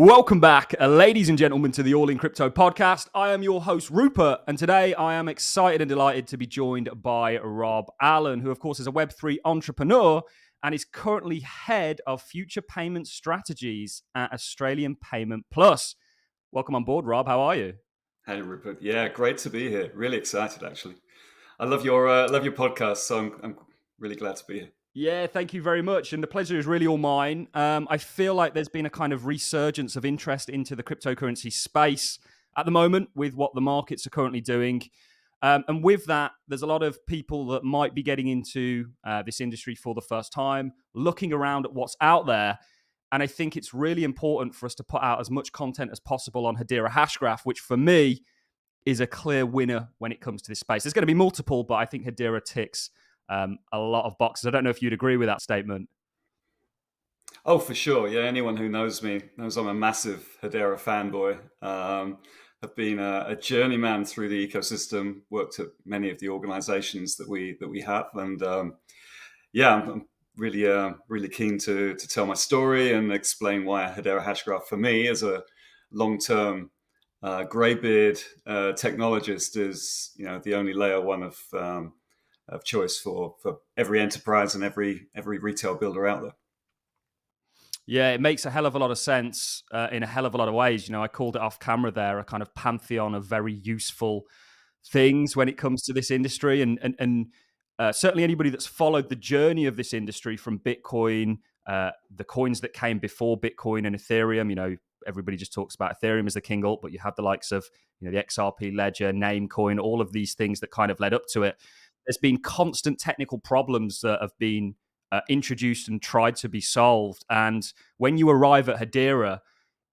Welcome back, ladies and gentlemen, to the All in Crypto podcast. I am your host, Rupert, and today I am excited and delighted to be joined by Rob Allen, who, of course, is a Web3 entrepreneur and is currently head of future payment strategies at Australian Payment Plus. Welcome on board, Rob. How are you? Hey, Rupert. Yeah, great to be here. Really excited, actually. I love your podcast, so I'm really glad to be here. Yeah, thank you very much. And the pleasure is really all mine. I feel like there's been a kind of resurgence of interest into the cryptocurrency space at the moment with what the markets are currently doing. And with that, there's a lot of people that might be getting into this industry for the first time, looking around at what's out there. And I think it's really important for us to put out as much content as possible on Hedera Hashgraph, which for me is a clear winner when it comes to this space. There's going to be multiple, but I think Hedera ticks a lot of boxes. I don't know if you'd agree with that statement. Oh, for sure. Yeah, anyone who knows me knows I'm a massive Hedera fanboy. I've been a journeyman through the ecosystem, worked at many of the organizations that we have, and I'm really keen to tell my story and explain why Hedera Hashgraph for me as a long-term greybeard technologist is the only layer one of choice for every enterprise and every retail builder out there. Yeah, it makes a hell of a lot of sense in a hell of a lot of ways. I called it off camera there, a kind of pantheon of very useful things when it comes to this industry. And certainly anybody that's followed the journey of this industry from Bitcoin, the coins that came before Bitcoin and Ethereum, everybody just talks about Ethereum as the king alt, but you have the likes of the XRP ledger, Namecoin, all of these things that kind of led up to it. There's been constant technical problems that have been introduced and tried to be solved. And when you arrive at Hedera,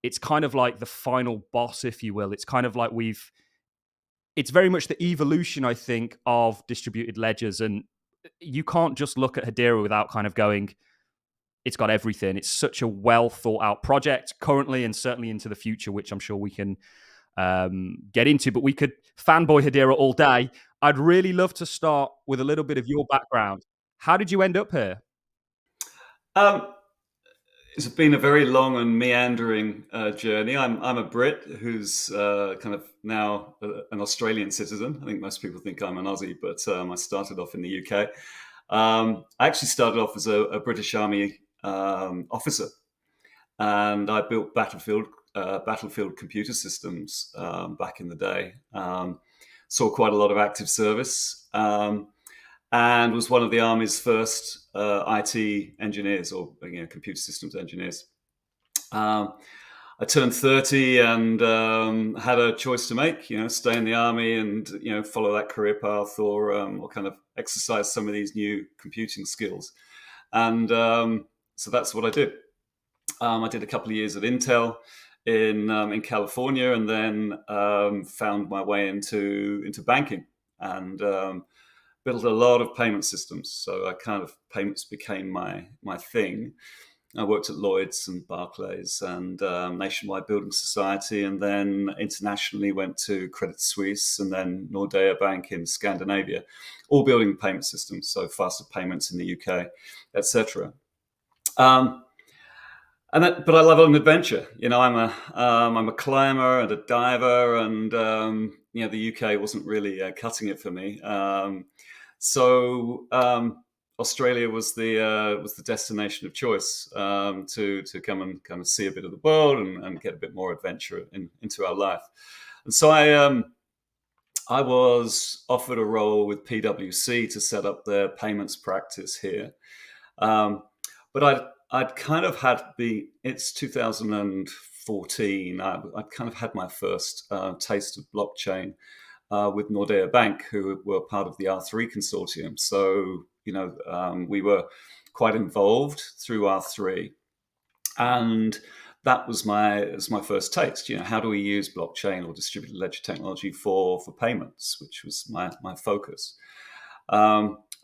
it's kind of like the final boss, if you will. It's kind of like it's very much the evolution, I think, of distributed ledgers. And you can't just look at Hedera without kind of going, it's got everything. It's such a well thought out project currently and certainly into the future, which I'm sure we can get into, but we could fanboy Hedera all day. I'd really love to start with a little bit of your background. How did you end up here? It's been a very long and meandering journey. I'm a Brit who's kind of now an Australian citizen. I think most people think I'm an Aussie, but I started off in the UK. I actually started off as a British Army officer, and I built battlefield computer systems back in the day. Saw quite a lot of active service, and was one of the Army's first IT engineers or computer systems engineers. I turned 30 and had a choice to make, stay in the Army and follow that career path or kind of exercise some of these new computing skills. And so that's what I did. I did a couple of years at Intel in California, and then found my way into banking and built a lot of payment systems. So payments became my thing. I worked at Lloyd's and Barclays and Nationwide Building Society, and then internationally went to Credit Suisse and then Nordea Bank in Scandinavia, all building payment systems, so faster payments in the UK, etc. But I love an adventure. I'm a climber and a diver, and the UK wasn't really cutting it for me. So Australia was the destination of choice to come and kind of see a bit of the world and get a bit more adventure into our life. And so I was offered a role with PwC to set up their payments practice here, but I'd kind of it's 2014. I'd kind of had my first taste of blockchain with Nordea Bank, who were part of the R3 consortium. So, we were quite involved through R3. And that was my first taste. How do we use blockchain or distributed ledger technology for payments, which was my focus.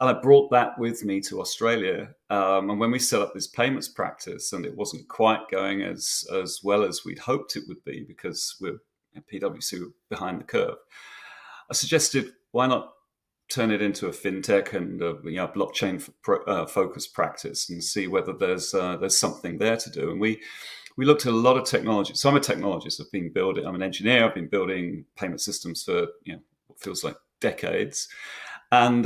And I brought that with me to Australia. And when we set up this payments practice, and it wasn't quite going as well as we'd hoped it would be because we're at PwC were behind the curve, I suggested, why not turn it into a fintech and a blockchain focused practice and see whether there's something there to do. And we we looked at a lot of technology. So I'm a technologist. I'm an engineer. I've been building payment systems for what feels like decades, and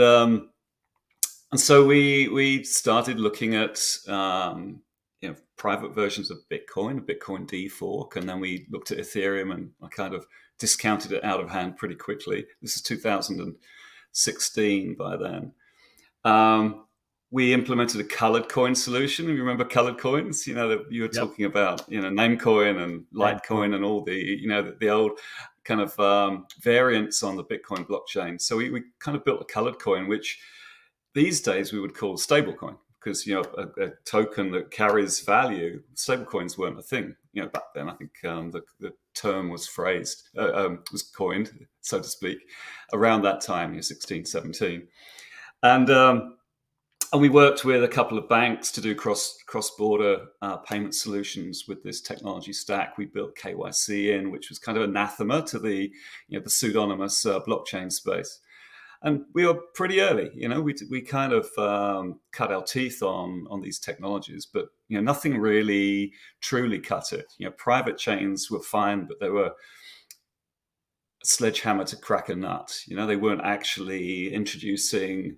so we started looking at private versions of Bitcoin, a Bitcoin D fork, and then we looked at Ethereum, and I kind of discounted it out of hand pretty quickly. This is 2016 by then. We implemented a colored coin solution. You remember colored coins? You were talking about Namecoin and Litecoin and all the old kind of variants on the Bitcoin blockchain. So we kind of built a colored coin, which these days we would call a stablecoin, because a token that carries value. Stablecoins weren't a thing back then. I think the term was was coined, so to speak, around that time, 16, 17. And we worked with a couple of banks to do cross-border payment solutions with this technology stack. We built KYC in, which was kind of anathema to the pseudonymous blockchain space. And we were pretty early. We kind of cut our teeth on these technologies, but nothing really truly cut it. Private chains were fine, but they were a sledgehammer to crack a nut. They weren't actually introducing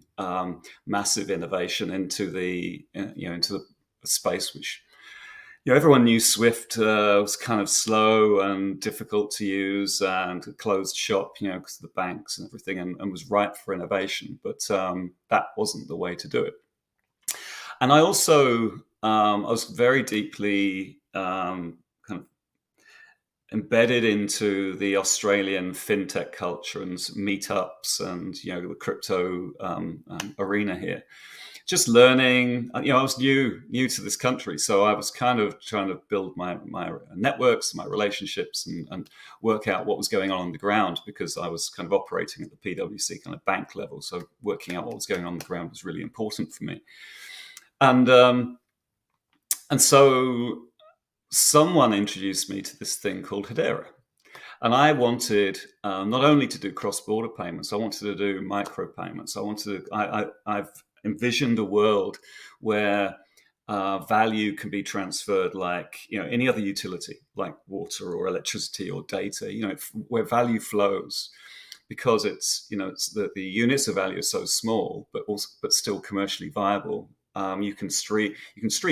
massive innovation into the space, which everyone knew Swift was kind of slow and difficult to use and a closed shop, because of the banks and everything, and was ripe for innovation. But that wasn't the way to do it. And I also, I was very deeply kind of embedded into the Australian fintech culture and meetups and, the crypto arena here. Just learning, I was new to this country, so I was kind of trying to build my networks, my relationships, and work out what was going on the ground, because I was kind of operating at the PwC kind of bank level. So working out what was going on the ground was really important for me. And so someone introduced me to this thing called Hedera. And I wanted not only to do cross-border payments, I wanted to do micropayments. I've envisioned a world where value can be transferred like any other utility, like water or electricity or data. Where value flows, because it's the units of value are so small, but still commercially viable. You can stream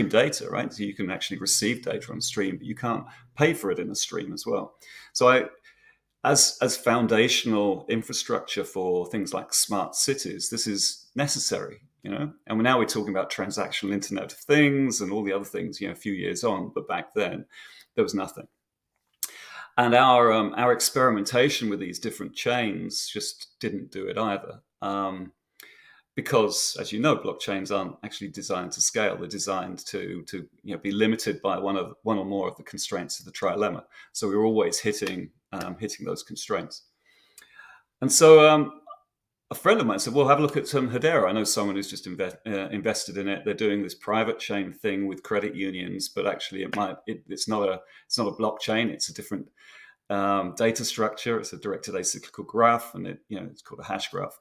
data, right? So you can actually receive data on stream, but you can't pay for it in a stream as well. So as foundational infrastructure for things like smart cities, this is necessary. And now we're talking about transactional Internet of Things and all the other things, a few years on, but back then there was nothing. And our experimentation with these different chains just didn't do it either. Because, as you know, blockchains aren't actually designed to scale. They're designed to be limited by one or more of the constraints of the trilemma. So we were always hitting those constraints. And so a friend of mine said, well, have a look at Hedera. I know someone who's just invested in it. They're doing this private chain thing with credit unions, but actually it's not a blockchain. It's a different data structure. It's a directed acyclical graph, and it's called a Hashgraph.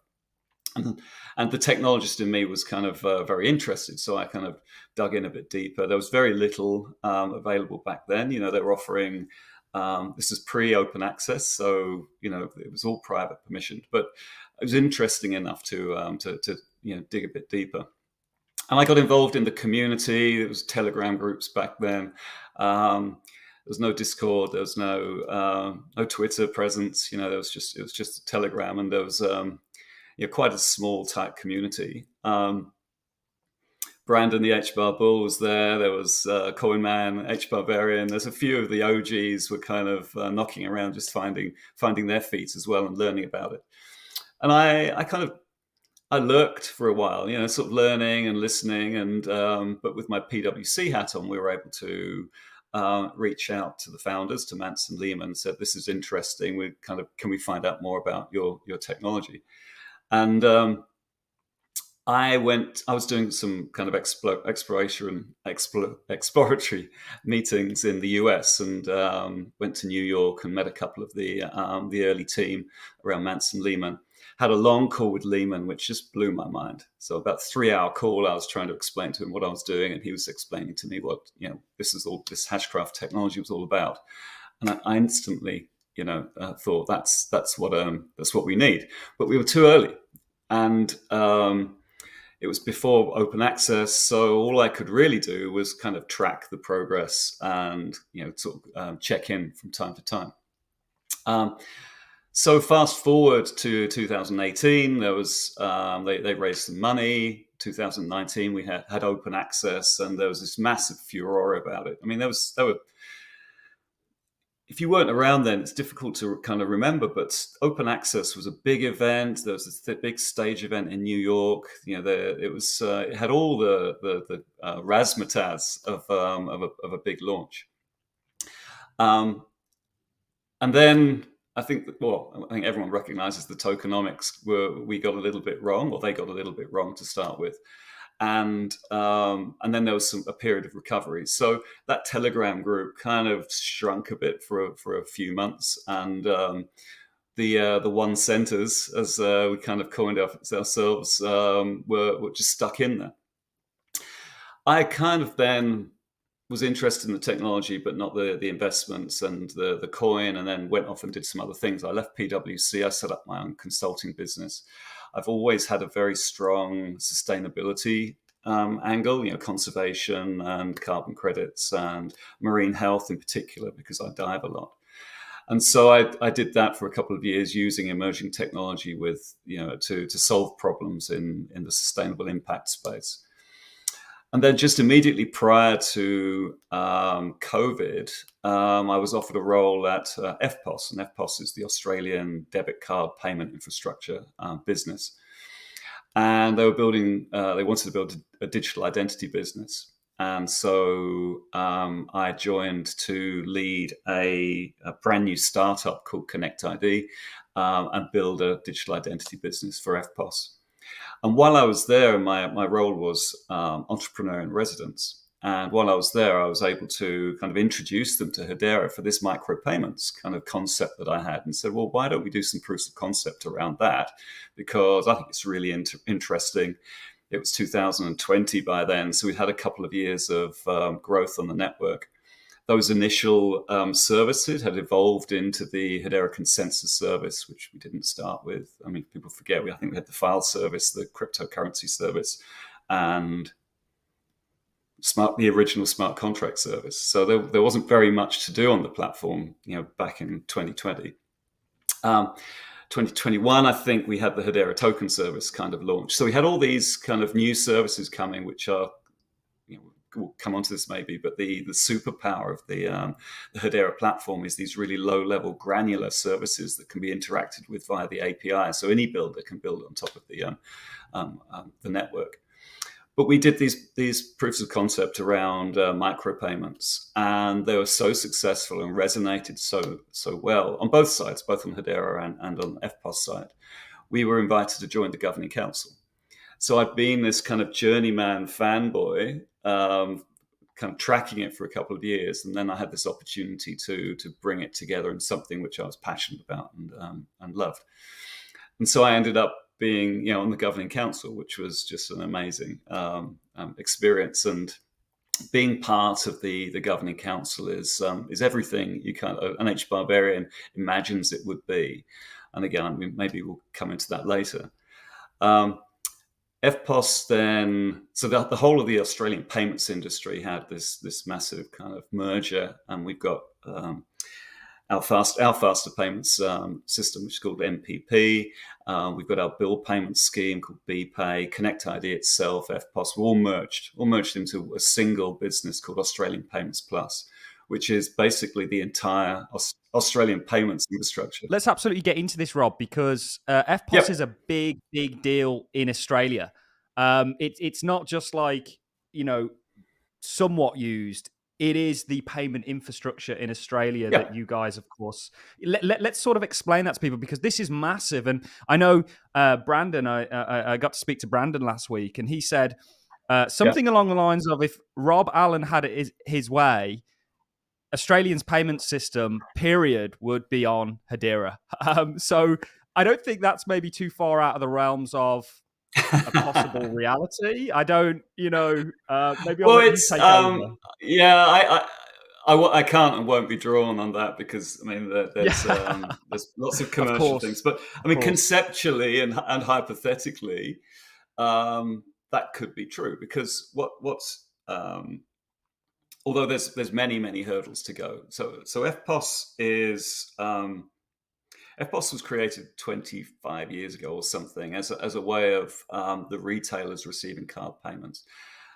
And the technologist in me was kind of very interested, so I kind of dug in a bit deeper. There was very little available back then. They were offering this is pre-open access, so it was all private permissioned, but it was interesting enough to dig a bit deeper. And I got involved in the community. There was Telegram groups back then. There was no Discord. There was no Twitter presence. It was just Telegram, and there was quite a small tight community. Brandon, the HBAR bull, was there. There was Coinman, HBARvarian. There's a few of the OGs were kind of knocking around, just finding their feet as well and learning about it. And I lurked for a while, sort of learning and listening. And but with my PwC hat on, we were able to reach out to the founders, to Mance and Lehman, said, "This is interesting. Can we find out more about your technology?" And I was doing some kind of exploratory meetings in the US, and went to New York and met a couple of the early team around Mance and Lehman. had a long call with Lehman, which just blew my mind. So about 3 hour call, I was trying to explain to him what I was doing, and he was explaining to me what this Hashgraph technology was all about. And I instantly thought that's what we need. But we were too early, and it was before open access, so all I could really do was kind of track the progress and check in from time to time. So fast forward to 2018, there was they raised some money. 2019, we had open access, and there was this massive furore about it. I mean, there were. If you weren't around then, it's difficult to kind of remember, but open access was a big event. There was this big stage event in New York. It had all the razzmatazz of a big launch. And then I think everyone recognizes the tokenomics we got a little bit wrong, or they got a little bit wrong to start with. And then there was a period of recovery. So that Telegram group kind of shrunk a bit for a few months, and the one centers, as we kind of coined ourselves, were just stuck in there. I kind of then was interested in the technology, but not the investments and the coin, and then went off and did some other things. I left PwC. I set up my own consulting business. I've always had a very strong sustainability angle, conservation and carbon credits and marine health in particular, because I dive a lot. And so I did that for a couple of years, using emerging technology to solve problems in the sustainable impact space. And then just immediately prior to COVID, I was offered a role at FPOS. And FPOS is the Australian debit card payment infrastructure business. And they wanted to build a digital identity business. And so I joined to lead a brand new startup called Connect ID and build a digital identity business for FPOS. And while I was there, my role was entrepreneur in residence. And while I was there, I was able to kind of introduce them to Hedera for this micropayments kind of concept that I had, and said, well, why don't we do some proofs of concept around that? Because I think it's really interesting. It was 2020 by then, so we had a couple of years of growth on the network. Those initial services had evolved into the Hedera consensus service, which we didn't start with. I mean, people forget, I think we had the file service, the cryptocurrency service, and the original smart contract service. So there wasn't very much to do on the platform, back in 2020. 2021, I think we had the Hedera token service kind of launched. So we had all these kind of new services coming, which are, we'll come onto this maybe, but the superpower of the Hedera platform is these really low-level granular services that can be interacted with via the API. So any builder can build on top of the network. But we did these proofs of concept around micropayments, and they were so successful and resonated so well on both sides, both on Hedera and on the FPOS side. We were invited to join the governing council. So I'd been this kind of journeyman fanboy, kind of tracking it for a couple of years, and then I had this opportunity to bring it together in something which I was passionate about and loved. And so I ended up being, on the governing council, which was just an amazing experience. And being part of the governing council is everything you kind of an HBAR imagines it would be. And again, maybe we'll come into that later. FPOS then, so the whole of the Australian payments industry had this massive kind of merger, and we've got our faster payments system, which is called MPP. We've got our bill payment scheme called BPay, Connect ID itself, FPOS, all merged into a single business called Australian Payments Plus, which is basically the entire Australian payments infrastructure. Let's absolutely get into this, Rob, because FPOS is a big deal in Australia. It's not just like, somewhat used. It is the payment infrastructure in Australia that you guys, of course, let's sort of explain that to people, because this is massive. And I know Brandon, I got to speak to Brandon last week, and he said something along the lines of, if Rob Allen had it his way, Australia's payment system, period, would be on Hedera. So I don't think that's maybe too far out of the realms of a possible reality. I don't, maybe I'll Well, let you it's take over. yeah, I can't and won't be drawn on that because I mean Yeah, there's lots of of commercial things, course, but I of mean course. conceptually and hypothetically, that could be true because what's although there's many hurdles to go. So FPOS was created 25 years ago or something as a way of the retailers receiving card payments.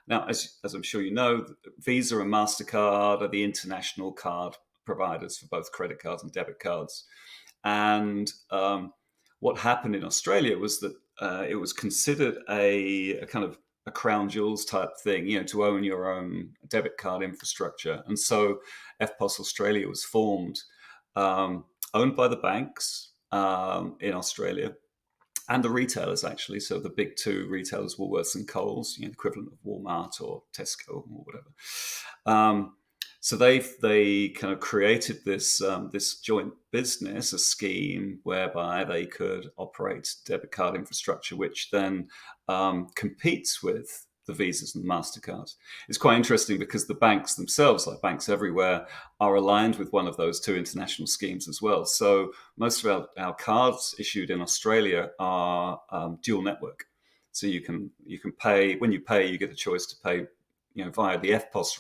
Now, as I'm sure you know, Visa and MasterCard are the international card providers for both credit cards and debit cards. And what happened in Australia was that it was considered a kind of a crown jewels type thing, to own your own debit card infrastructure. And so FPOS Australia was formed, owned by the banks in Australia and the retailers actually. So the big two retailers, Woolworths and Coles, equivalent of Walmart or Tesco or whatever. So they kind of created this joint business, a scheme whereby they could operate debit card infrastructure, which then competes with the Visas and the MasterCards. It's quite interesting because the banks themselves, like banks everywhere, are aligned with one of those two international schemes as well. So most of our cards issued in Australia are dual network. So you can pay, when you pay, you get a choice to pay via the FPOS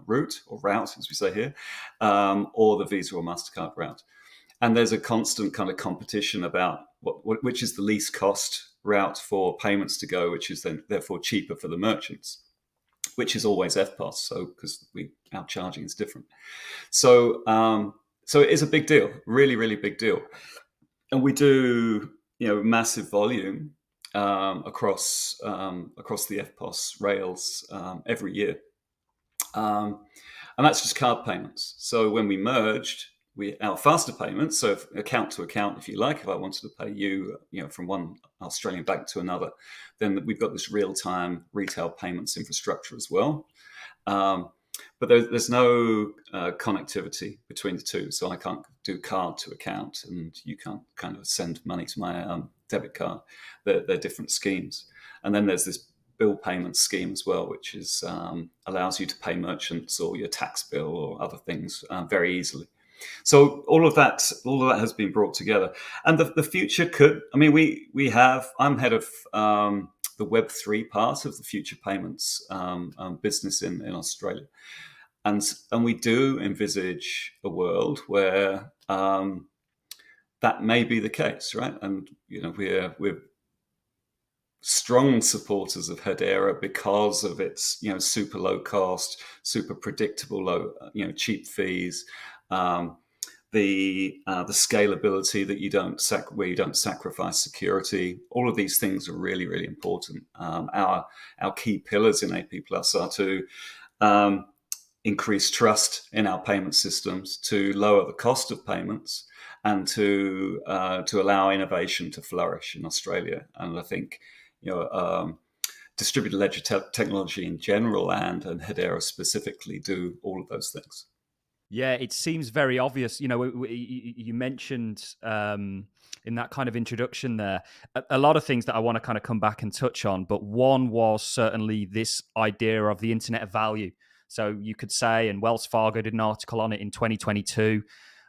route or route, as we say here, or the Visa or MasterCard route. And there's a constant kind of competition about which is the least cost route for payments to go, which is then therefore cheaper for the merchants, which is always FPOS. So because our charging is different. So so it is a big deal, really big deal. And we do massive volume across the FPOS rails every year, and that's just card payments. So when we merged, our faster payments, so account to account, if you like, if I wanted to pay you, from one Australian bank to another, then we've got this real-time retail payments infrastructure as well. But there's no connectivity between the two. So I can't do card to account and you can't kind of send money to my debit card. They're different schemes. And then there's this bill payment scheme as well, which is allows you to pay merchants or your tax bill or other things very easily. So all of that has been brought together. And the future could, I mean, I'm head of the Web3 part of the future payments business in Australia. And we do envisage a world where that may be the case, right? And we're strong supporters of Hedera because of its super low cost, super predictable low cheap fees, the scalability that where you don't sacrifice security. All of these things are really important. Our key pillars in AP Plus are to increase trust in our payment systems, to lower the cost of payments, and to allow innovation to flourish in Australia. And I think distributed ledger technology in general and Hedera specifically do all of those things. Yeah, it seems very obvious. You mentioned in that kind of introduction there a lot of things that I want to kind of come back and touch on. But one was certainly this idea of the Internet of Value. So you could say, and Wells Fargo did an article on it in 2022,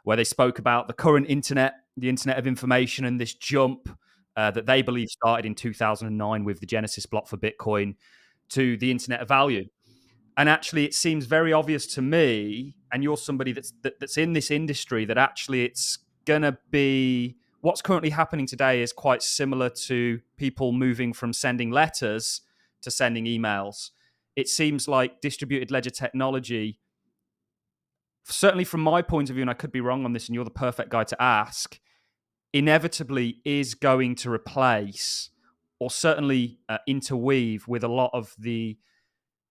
where they spoke about the current internet, the Internet of Information, and this jump that they believe started in 2009 with the Genesis block for Bitcoin to the Internet of Value. And actually, it seems very obvious to me, and you're somebody that's in this industry, that actually it's going to be what's currently happening today is quite similar to people moving from sending letters to sending emails. It seems like distributed ledger technology, certainly from my point of view, and I could be wrong on this, and you're the perfect guy to ask, inevitably is going to replace or certainly interweave with a lot of the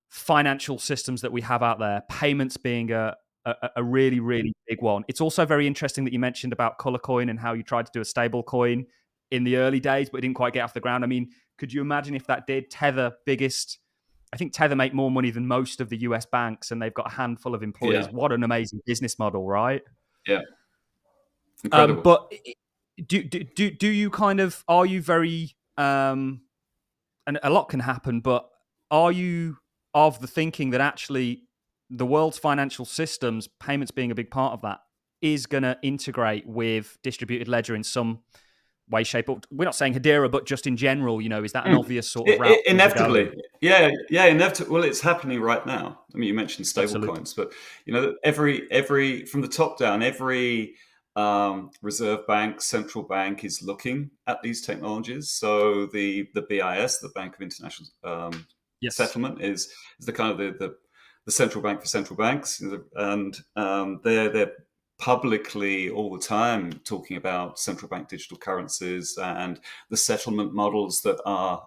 financial systems that we have out there, payments being a really big one. It's also very interesting that you mentioned about Color Coin and how you tried to do a stable coin in the early days, but it didn't quite get off the ground. I mean, could you imagine if that did? I think Tether make more money than most of the US banks, and they've got a handful of employees. Yeah. What an amazing business model, right? Yeah. Incredible. But do you kind of, are you very and a lot can happen, but are you of the thinking that actually the world's financial systems, payments being a big part of that, is going to integrate with distributed ledger in some way, shape, or we're not saying Hedera, but just in general, is that an obvious sort of route things are Inevitably, going? yeah, inevitably. Well, it's happening right now. I mean, you mentioned Absolutely. stablecoins, but every from the top down, every reserve bank, central bank is looking at these technologies. So the BIS, the Bank of International Yes. Settlement, is the kind of the central bank for central banks, and they're publicly all the time talking about central bank digital currencies and the settlement models that are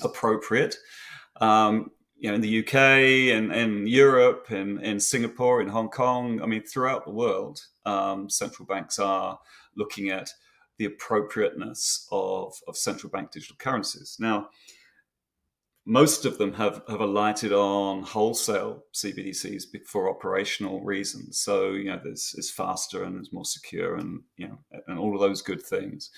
appropriate. In the UK and in Europe and in Singapore, in Hong Kong, I mean, throughout the world, central banks are looking at the appropriateness of central bank digital currencies. Now, most of them have alighted on wholesale CBDCs for operational reasons. So, it's faster and it's more secure and, and all of those good things.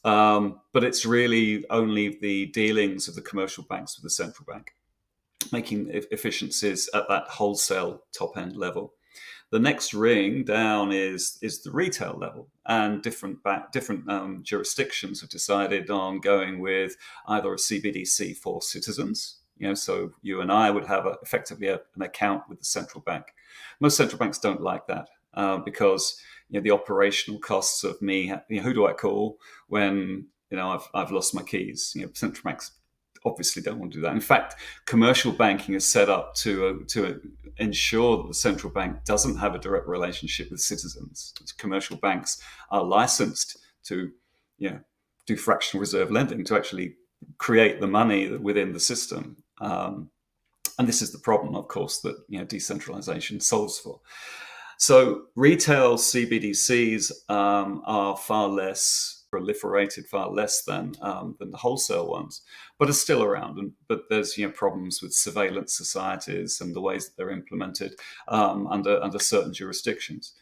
But it's really only the dealings of the commercial banks with the central bank, making efficiencies at that wholesale top end level. The next ring down is the retail level, and different jurisdictions have decided on going with either a CBDC for citizens. So you and I would have effectively an account with the central bank. Most central banks don't like that because the operational costs of me. Who do I call when I've lost my keys? Central banks obviously don't want to do that. In fact, commercial banking is set up to ensure that the central bank doesn't have a direct relationship with citizens. Commercial banks are licensed to, do fractional reserve lending, to actually create the money within the system. And this is the problem, of course, that decentralization solves for. So retail CBDCs are far less proliferated, far less than the wholesale ones, but are still around. But there's problems with surveillance societies and the ways that they're implemented under certain jurisdictions.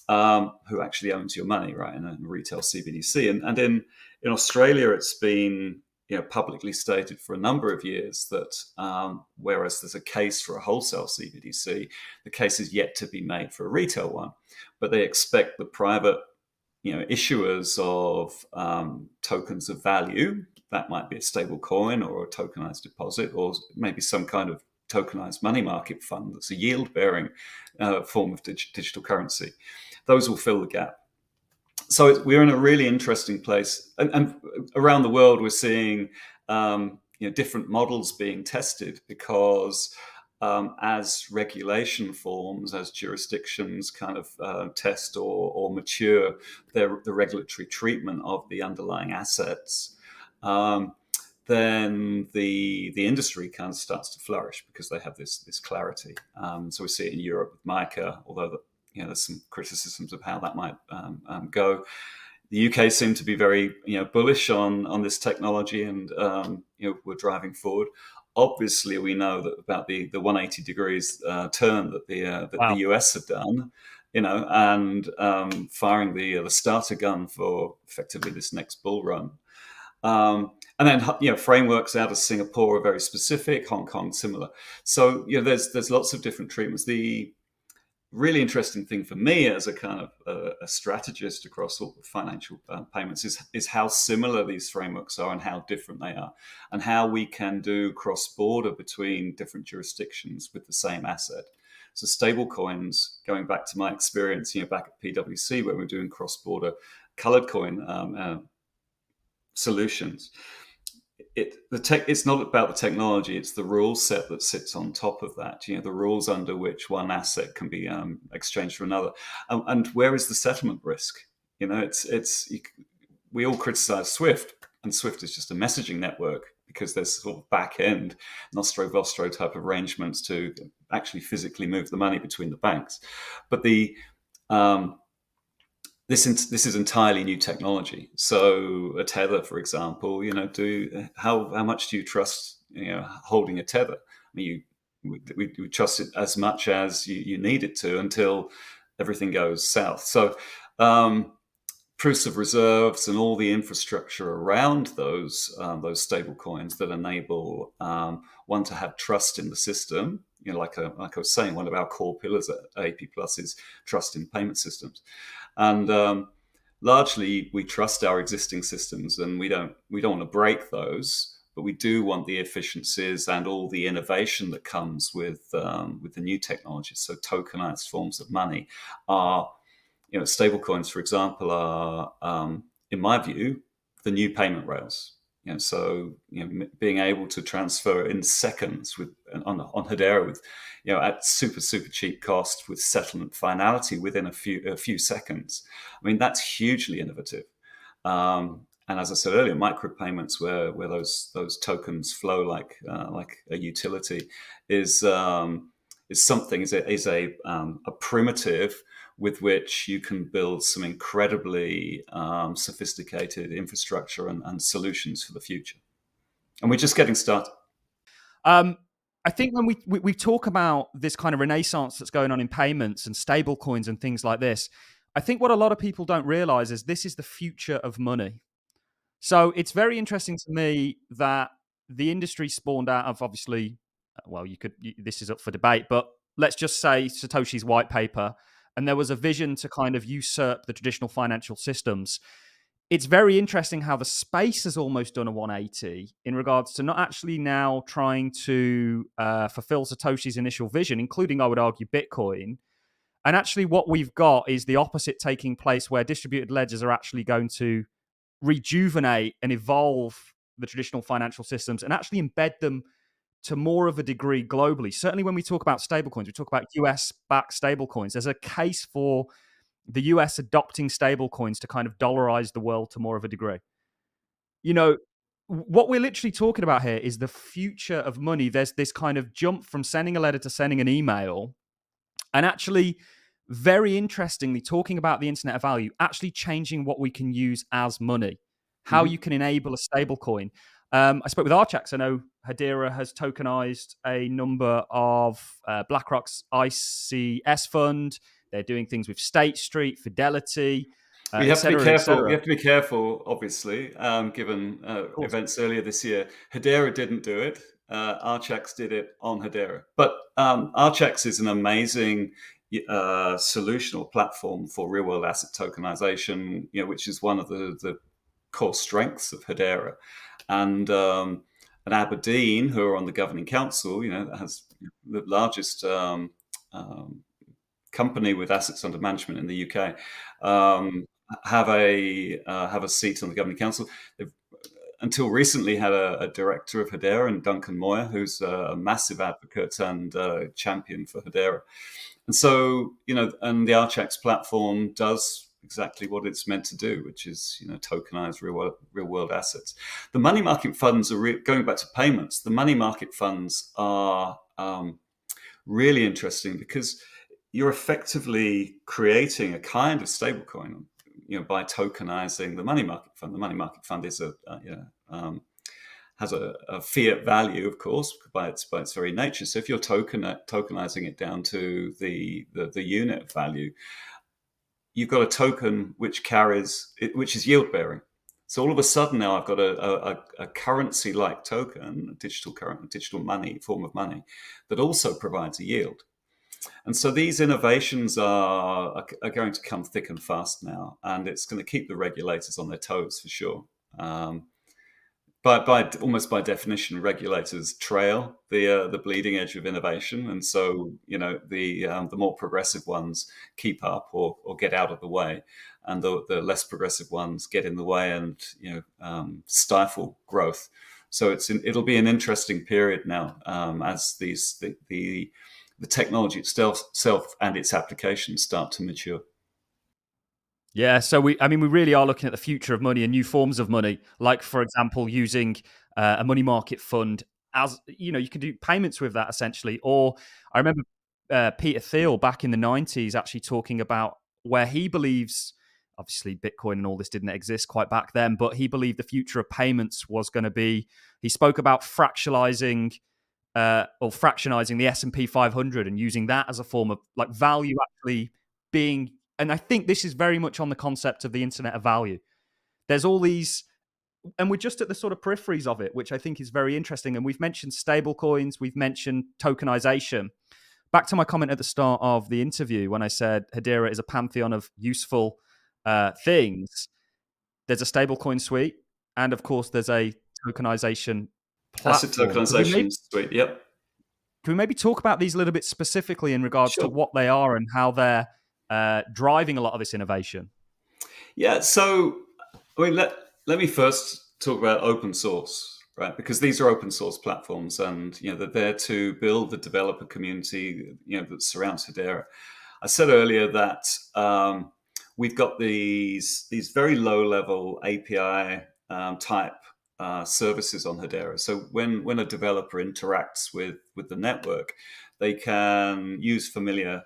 Who actually owns your money, right? In a retail CBDC, and in Australia, it's been publicly stated for a number of years that whereas there's a case for a wholesale CBDC, the case is yet to be made for a retail one. But they expect the private issuers of tokens of value, that might be a stable coin or a tokenized deposit, or maybe some kind of tokenized money market fund that's a yield-bearing form of digital currency. Those will fill the gap. So we're in a really interesting place, and around the world we're seeing different models being tested because as regulation forms, as jurisdictions kind of test or mature the regulatory treatment of the underlying assets, then the industry kind of starts to flourish because they have this clarity. So we see it in Europe with MiCA, although there's some criticisms of how that might go. The UK seem to be very bullish on this technology, and we're driving forward. Obviously, we know that about the 180 degrees turn that the US have done, and firing the starter gun for effectively this next bull run. And then frameworks out of Singapore are very specific. Hong Kong similar. So there's lots of different treatments. The really interesting thing for me as a kind of a strategist across all the financial payments is how similar these frameworks are and how different they are, and how we can do cross-border between different jurisdictions with the same asset. So stablecoins, going back to my experience, back at PwC where we're doing cross-border colored coin solutions. It's not about the technology, it's the rule set that sits on top of that, the rules under which one asset can be exchanged for another. And where is the settlement risk? We all criticize Swift, and Swift is just a messaging network because there's sort of back end nostro-vostro type arrangements to actually physically move the money between the banks. But this is entirely new technology. So a tether, for example, how much do you trust holding a tether? I mean, we trust it as much as you need it to until everything goes south. So proofs of reserves and all the infrastructure around those stable coins that enable one to have trust in the system. Like I was saying, one of our core pillars at AP Plus is trust in payment systems, and largely we trust our existing systems, and we don't want to break those. But we do want the efficiencies and all the innovation that comes with the new technologies. So tokenized forms of money are, stablecoins, for example, are, in my view, the new payment rails. So being able to transfer in seconds on Hedera with, at super cheap cost with settlement finality within a few seconds. I mean, that's hugely innovative. And as I said earlier, micropayments where those tokens flow like a utility is something is a primitive with which you can build some incredibly sophisticated infrastructure and solutions for the future. And we're just getting started. I think when we talk about this kind of renaissance that's going on in payments and stable coins and things like this, I think what a lot of people don't realize is this is the future of money. So it's very interesting to me that the industry spawned out of, obviously, well, this is up for debate, but let's just say Satoshi's white paper, and there was a vision to kind of usurp the traditional financial systems. It's very interesting how the space has almost done a 180 in regards to not actually now trying to fulfill Satoshi's initial vision, including, I would argue, Bitcoin. And actually what we've got is the opposite taking place, where distributed ledgers are actually going to rejuvenate and evolve the traditional financial systems and actually embed them to more of a degree globally. Certainly when we talk about stablecoins, we talk about US-backed stablecoins. There's a case for the US adopting stablecoins to kind of dollarize the world to more of a degree. What we're literally talking about here is the future of money. There's this kind of jump from sending a letter to sending an email, and actually, very interestingly, talking about the Internet of Value, actually changing what we can use as money, how you can enable a stable coin. I spoke with Archax. I know Hedera has tokenized a number of BlackRock's ICS fund. They're doing things with State Street, Fidelity, You have to be careful. You have to be careful, obviously, given events earlier this year. Hedera didn't do it. Archax did it on Hedera. But Archax is an amazing solution or platform for real-world asset tokenization, which is one of the core strengths of Hedera. And Aberdeen, who are on the governing council, has the largest company with assets under management in the UK, have a seat on the governing council. They've until recently had a director of Hedera, and Duncan Moyer, who's a massive advocate and champion for Hedera. And so, and the Archax platform does exactly what it's meant to do, which is, tokenize real world assets. The money market funds are going back to payments. The money market funds are really interesting because you're effectively creating a kind of stablecoin, by tokenizing the money market fund. The money market fund is has a fiat value, of course, by its very nature. So if you're tokenizing it down to the unit value, you've got a token which is yield bearing. So all of a sudden now I've got a currency like token, a digital money, form of money, that also provides a yield. And so these innovations are going to come thick and fast now, and it's going to keep the regulators on their toes for sure. Almost by definition, regulators trail the bleeding edge of innovation, and so the more progressive ones keep up or get out of the way, and the less progressive ones get in the way and stifle growth. So it'll be an interesting period now as the technology itself and its applications start to mature. Yeah, so we really are looking at the future of money and new forms of money, like, for example, using a money market fund as, you can do payments with that essentially. Or I remember Peter Thiel back in the 90s actually talking about where he believes, obviously Bitcoin and all this didn't exist quite back then, but he believed the future of payments was going to be, he spoke about fractionalizing the S&P 500 and using that as a form of like value actually being and I think this is very much on the concept of the Internet of Value. There's all these, and we're just at the sort of peripheries of it, which I think is very interesting. And we've mentioned stablecoins, we've mentioned tokenization. Back to my comment at the start of the interview when I said Hedera is a pantheon of useful things. There's a stablecoin suite, and of course, there's a tokenization Asset platform. tokenization suite. Yep. Can we maybe talk about these a little bit specifically in regards to Sure. what they are and how they're driving a lot of this innovation? Yeah. So, I mean, let me first talk about open source, right? Because these are open source platforms, and they're there to build the developer community, that surrounds Hedera. I said earlier that we've got these very low level API type services on Hedera. So when a developer interacts with the network, they can use familiar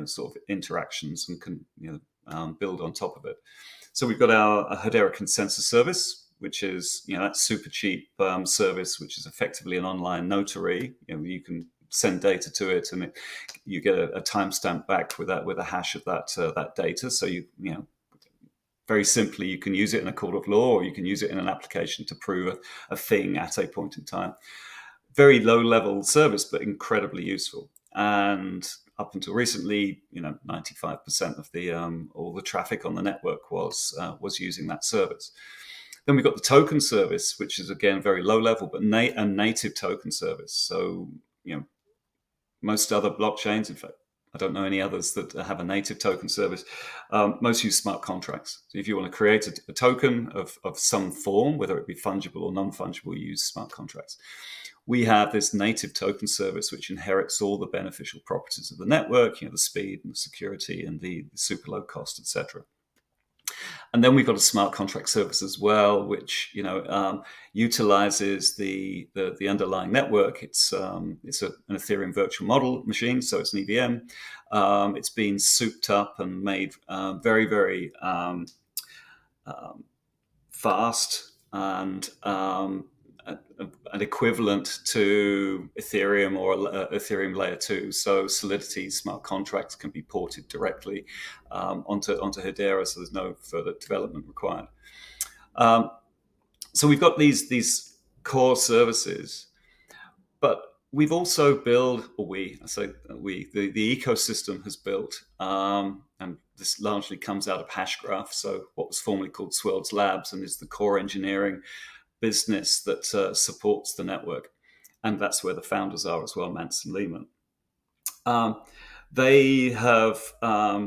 sort of interactions and can build on top of it. So we've got our Hedera consensus service, which is that super cheap service, which is effectively an online notary. You can send data to it, and you get a timestamp back with a hash of that data. So very simply, you can use it in a court of law, or you can use it in an application to prove a thing at a point in time. Very low level service, but incredibly useful. And up until recently, 95% of the all the traffic on the network was using that service. Then we've got the token service, which is again very low level, but a native token service. So most other blockchains, in fact, I don't know any others that have a native token service. Most use smart contracts. So if you want to create a token of some form, whether it be fungible or non-fungible, you use smart contracts. We have this native token service, which inherits all the beneficial properties of the network, the speed and the security and the super low cost, etc. And then we've got a smart contract service as well, which utilizes the underlying network. It's an Ethereum virtual model machine, so it's an EVM. It's been souped up and made very, very fast and an equivalent to Ethereum or Ethereum layer 2. So Solidity smart contracts can be ported directly onto Hedera, so there's no further development required. So we've got these core services, but we've also built, the ecosystem has built, and this largely comes out of Hashgraph, so what was formerly called Swirlds Labs, and is the core engineering business that supports the network. And that's where the founders are as well, Mance and Lehman. They have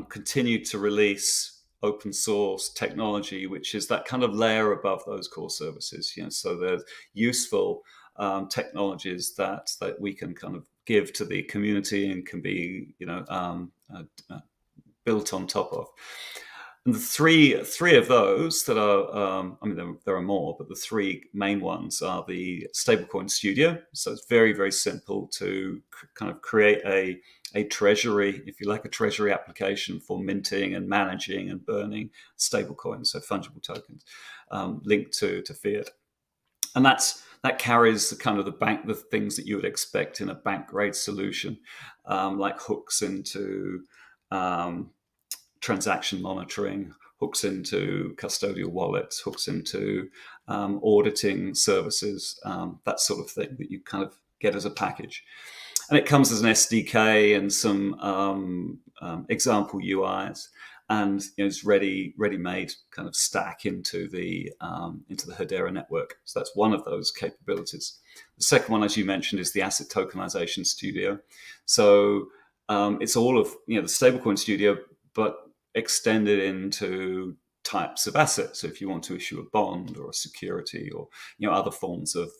continued to release open source technology, which is that kind of layer above those core services. So they're useful technologies that we can kind of give to the community and can be built on top of. And the three of those that are, there are more, but the three main ones are the stablecoin studio. So it's very, very simple to kind of create a treasury, if you like, a treasury application for minting and managing and burning stablecoins, so fungible tokens linked to fiat. And that carries the things that you would expect in a bank grade solution, like hooks into transaction monitoring, hooks into custodial wallets, hooks into auditing services, that sort of thing that you kind of get as a package. And it comes as an SDK and some example UIs, and it's ready-made kind of stack into the Hedera network. So that's one of those capabilities. The second one, as you mentioned, is the asset tokenization studio. So it's all of the stablecoin studio, but extended into types of assets. So if you want to issue a bond or a security or other forms of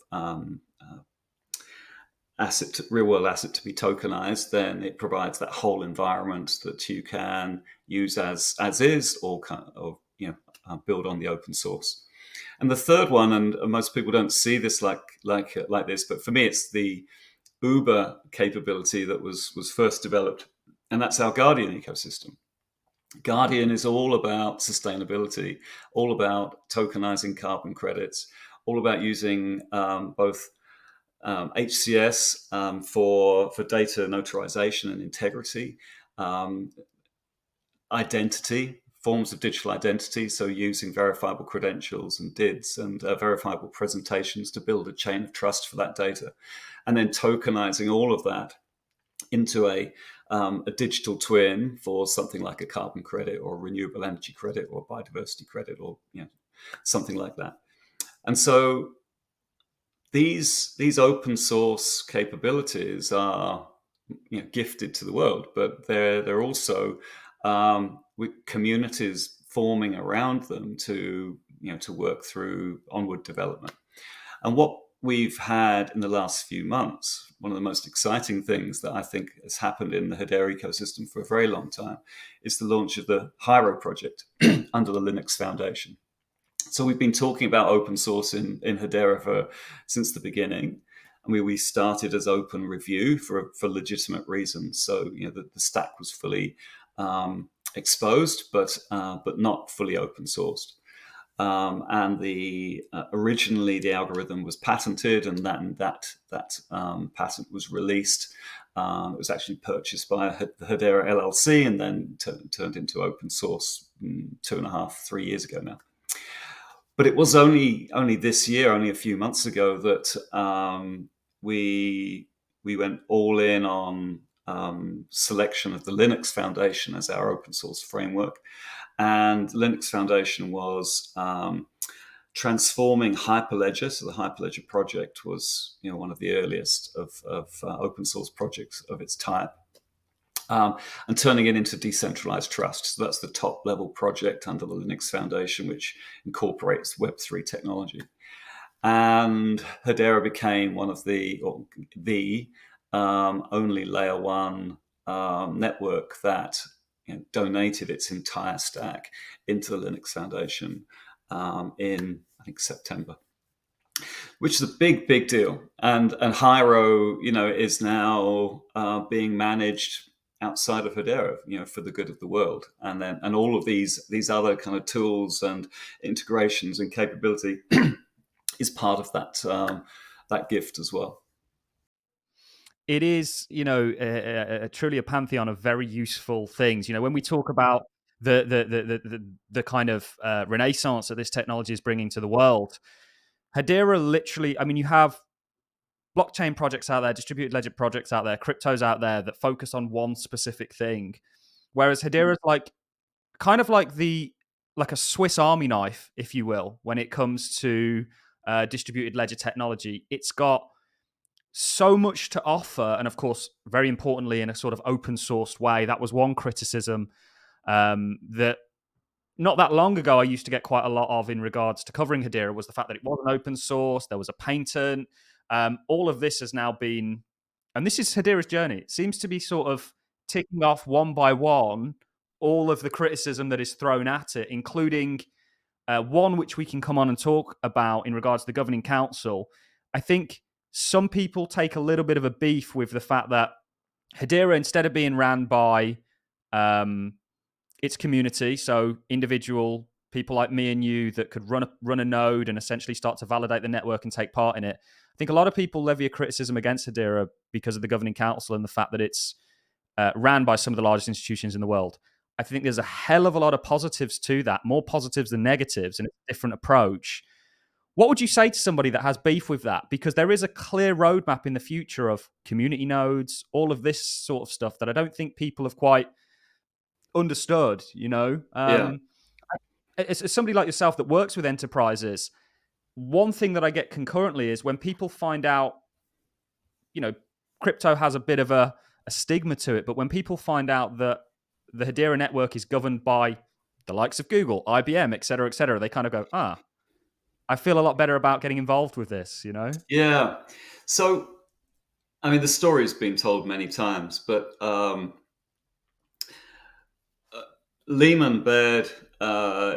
real world asset to be tokenized, then it provides that whole environment that you can use as is, or build on the open source. And the third one, and most people don't see this like this, but for me it's the Uber capability that was first developed, and that's our Guardian ecosystem. Guardian is all about sustainability, all about tokenizing carbon credits, all about using both HCS for data notarization and integrity, identity, forms of digital identity, so using verifiable credentials and DIDs and verifiable presentations to build a chain of trust for that data, and then tokenizing all of that into a digital twin for something like a carbon credit or a renewable energy credit or a biodiversity credit or something like that. And so these open source capabilities are gifted to the world, but they're also with communities forming around them to work through onward development. And what we've had in the last few months, one of the most exciting things that I think has happened in the Hedera ecosystem for a very long time, is the launch of the Hyro project under the Linux Foundation. So we've been talking about open source in Hedera since the beginning. I mean, we started as open review for legitimate reasons. So the stack was fully exposed, but not fully open sourced. And originally the algorithm was patented, and that patent was released. It was actually purchased by the Hedera LLC and then turned into open source 2.5-3 years ago now. But it was only this year, only a few months ago, that we went all in on selection of the Linux Foundation as our open source framework. And the Linux Foundation was transforming Hyperledger. So the Hyperledger project was one of the earliest of open source projects of its type. And turning it into decentralized trust. So that's the top level project under the Linux Foundation, which incorporates Web3 technology. And Hedera became one of the only layer one network that donated its entire stack into the Linux Foundation in, I think, September. Which is a big deal. And Hyro, is now being managed outside of Hedera, for the good of the world. And all of these other kind of tools and integrations and capability is part of that gift as well. It is, truly a pantheon of very useful things. When we talk about the kind of renaissance that this technology is bringing to the world, Hedera literally, you have blockchain projects out there, distributed ledger projects out there, cryptos out there that focus on one specific thing. Whereas Hedera is like a Swiss Army knife, if you will, when it comes to distributed ledger technology. It's got so much to offer. And of course, very importantly, in a sort of open sourced way. That was one criticism that not that long ago I used to get quite a lot of in regards to covering Hedera, was the fact that it wasn't open source. There was a patent. All of this has now been, and this is Hedera's journey. It seems to be sort of ticking off one by one all of the criticism that is thrown at it, including one which we can come on and talk about in regards to the governing council. I think some people take a little bit of a beef with the fact that Hedera, instead of being ran by its community, so individual people like me and you that could run a node and essentially start to validate the network and take part in it. I think a lot of people levy a criticism against Hedera because of the governing council and the fact that it's ran by some of the largest institutions in the world. I think there's a hell of a lot of positives to that, more positives than negatives, and it's a different approach. What would you say to somebody that has beef with that? Because there is a clear roadmap in the future of community nodes, all of this sort of stuff that I don't think people have quite understood, Yeah. As somebody like yourself that works with enterprises, one thing that I get concurrently is when people find out, crypto has a bit of a stigma to it, but when people find out that the Hedera network is governed by the likes of Google, IBM, et cetera, they kind of go, I feel a lot better about getting involved with this, Yeah. So, the story has been told many times, but Lehman Baird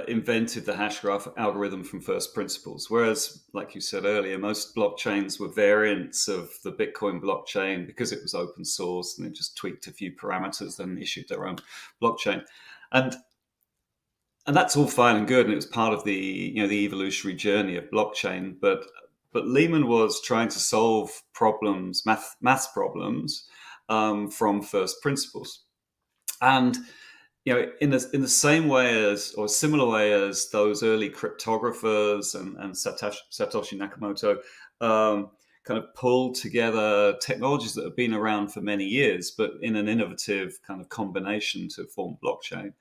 invented the Hashgraph algorithm from first principles, whereas, like you said earlier, most blockchains were variants of the Bitcoin blockchain because it was open source and it just tweaked a few parameters, then issued their own blockchain. And that's all fine and good, and it was part of the the evolutionary journey of blockchain. But Lehman was trying to solve problems, math problems, from first principles, and in the same way as, or similar way as those early cryptographers and Satoshi Nakamoto kind of pulled together technologies that have been around for many years, but in an innovative kind of combination to form blockchain.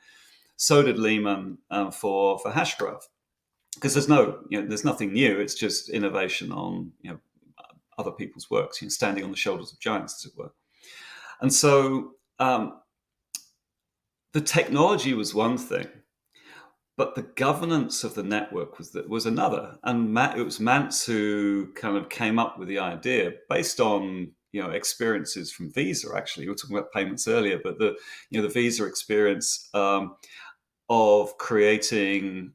So did Lehman for Hashgraph, because there's nothing new. It's just innovation on other people's works, standing on the shoulders of giants, as it were. And so the technology was one thing, but the governance of the network was another. And it was Mance who kind of came up with the idea based on experiences from Visa. Actually, we were talking about payments earlier, but the Visa experience of creating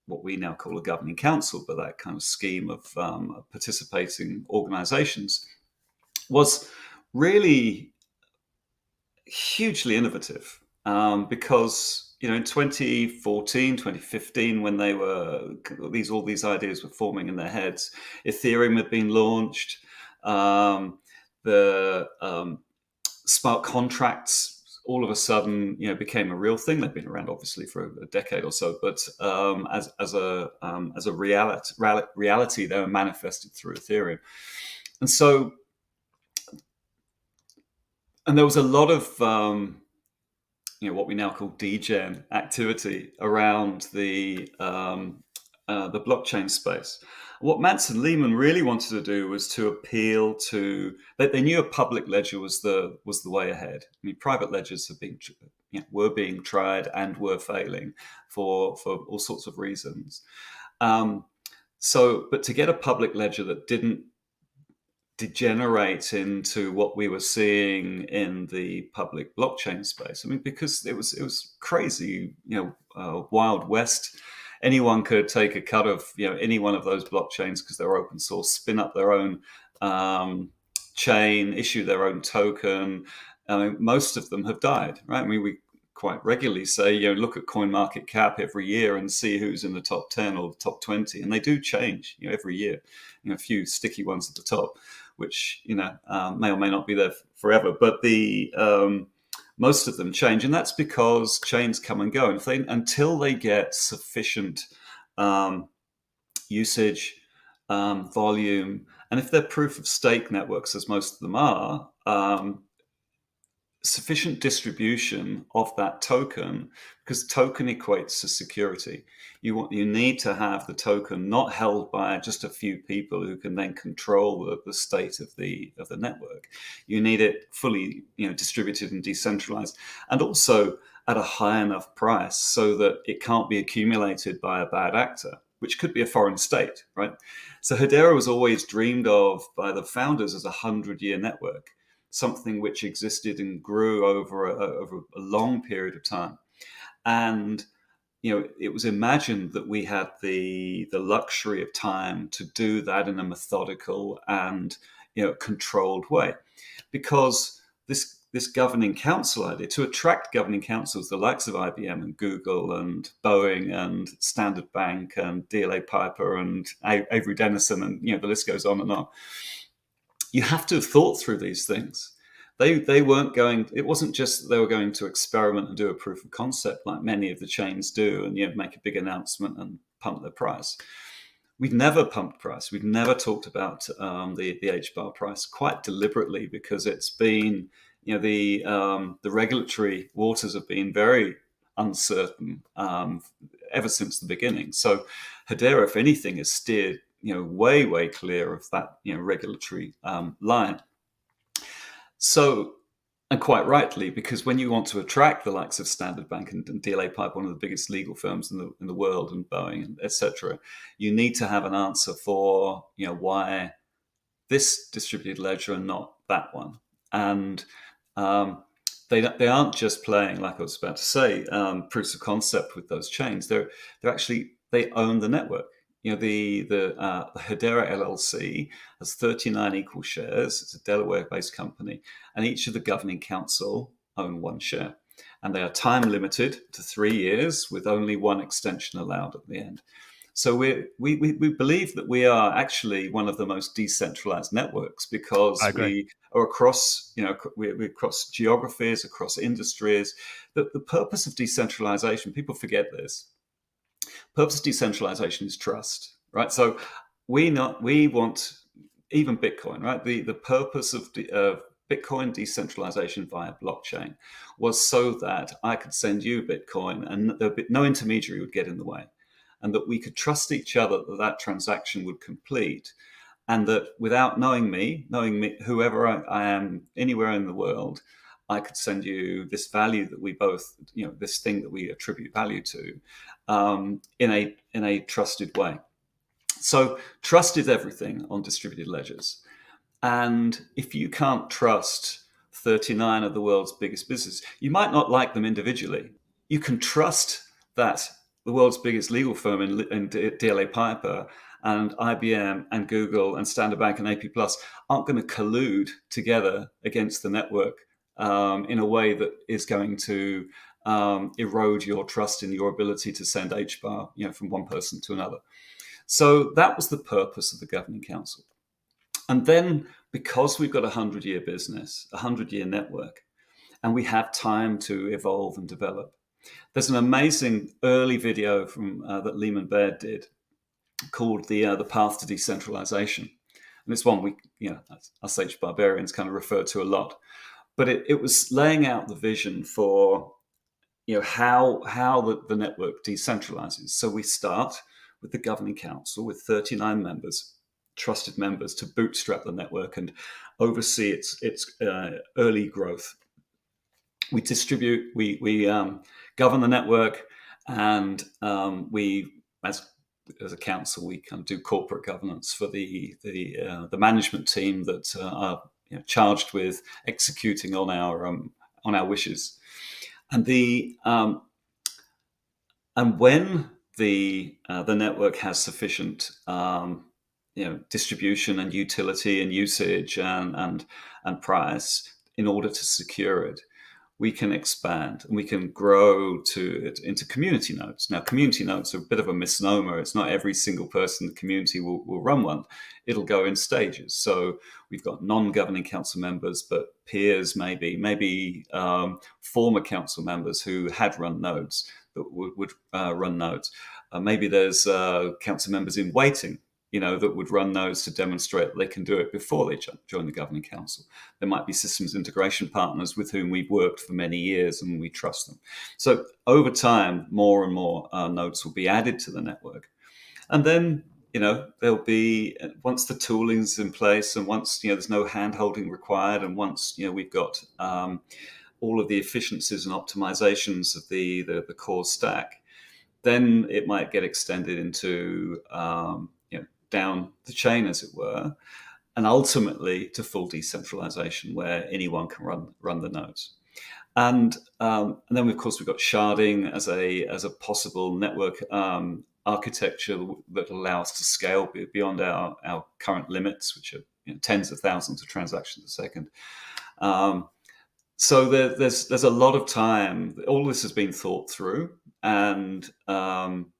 what we now call a governing council, but that kind of scheme of participating organizations was really hugely innovative, because in 2014, 2015, when they were all these ideas were forming in their heads, Ethereum had been launched, the smart contracts all of a sudden became a real thing. They've been around obviously for a decade or so, but as a reality, they were manifested through Ethereum. And so, and there was a lot of what we now call degen activity around the blockchain space. What Mance and Lehman really wanted to do was to appeal to. They knew a public ledger was the way ahead. I mean, private ledgers were being tried and were failing for all sorts of reasons. But to get a public ledger that didn't degenerate into what we were seeing in the public blockchain space. I mean, because it was crazy, Wild West. Anyone could take a cut of any one of those blockchains because they're open source, spin up their own chain, issue their own token. Most of them have died, right? I mean, we quite regularly say, look at CoinMarketCap every year and see who's in the top 10 or the top 20, and they do change, every year. A few sticky ones at the top, which may or may not be there forever, but the most of them change, and that's because chains come and go. And until they get sufficient usage, volume, and if they're proof of stake networks, as most of them are, sufficient distribution of that token, because token equates to security. You need to have the token not held by just a few people who can then control the state of the network. You need it fully distributed and decentralized, and also at a high enough price so that it can't be accumulated by a bad actor, which could be a foreign state, right? So Hedera was always dreamed of by the founders as a 100-year network, something which existed and grew over a long period of time. And it was imagined that we had the luxury of time to do that in a methodical and controlled way, because this governing council idea, to attract governing councils, the likes of IBM and Google and Boeing and Standard Bank and DLA Piper and Avery Dennison, and the list goes on and on. You have to have thought through these things. They weren't going. It wasn't just that they were going to experiment and do a proof of concept like many of the chains do, and make a big announcement and pump their price. We've never pumped price. We've never talked about the HBAR price, quite deliberately, because it's been the regulatory waters have been very uncertain ever since the beginning. So Hedera, if anything, is steered way clear of that regulatory line. So, and quite rightly, because when you want to attract the likes of Standard Bank and DLA Pipe, one of the biggest legal firms in the world, and Boeing, etc., you need to have an answer for why this distributed ledger and not that one. And they aren't just playing, like I was about to say, proofs of concept with those chains. They're actually, they own the network. The Hedera LLC has 39 equal shares. It's a Delaware-based company, and each of the governing council own one share, and they are time limited to 3 years with only one extension allowed at the end. So we believe that we are actually one of the most decentralized networks I because agree. we are across, we're across geographies, across industries. The purpose of decentralization, people forget this. Purpose of decentralization is trust, right? So we want even Bitcoin, right? The purpose of Bitcoin decentralization via blockchain was so that I could send you Bitcoin and no intermediary would get in the way, and that we could trust each other that that transaction would complete, and that without knowing me, whoever I am anywhere in the world, I could send you this value that we both, this thing that we attribute value to, in a trusted way. So trust is everything on distributed ledgers. And if you can't trust 39 of the world's biggest businesses, you might not like them individually. You can trust that the world's biggest legal firm in DLA Piper and IBM and Google and Standard Bank and AP Plus aren't going to collude together against the network in a way that is going to erode your trust in your ability to send HBAR, from one person to another. So that was the purpose of the Governing Council. And then, because we've got a 100-year business, a 100-year network, and we have time to evolve and develop, there's an amazing early video from that Lehman Baird did called the Path to Decentralization. And it's one we, us H barbarians kind of refer to a lot. But it was laying out the vision for how the network decentralizes. So we start with the Governing Council with 39 members, trusted members, to bootstrap the network and oversee its early growth. We distribute, we govern the network, and we, as a council, we kind of do corporate governance for the management team that are charged with executing on our wishes. And when the network has sufficient distribution and utility and usage and price in order to secure it, we can expand and we can grow into community nodes. Now, community nodes are a bit of a misnomer. It's not every single person in the community will run one. It'll go in stages. So we've got non-governing council members, but peers maybe former council members who had run nodes that would run nodes. Maybe there's council members in waiting, that would run nodes to demonstrate that they can do it before they join the Governing Council. There might be systems integration partners with whom we've worked for many years and we trust them. So over time, more and more nodes will be added to the network. And then, there'll be, once the tooling's in place and once, there's no hand-holding required, and once, we've got all of the efficiencies and optimizations of the core stack, then it might get extended into down the chain, as it were, and ultimately to full decentralization, where anyone can run the nodes. And then, of course, we've got sharding as a possible network architecture that allows us to scale beyond our current limits, which are tens of thousands of transactions a second. So there's a lot of time. All this has been thought through, and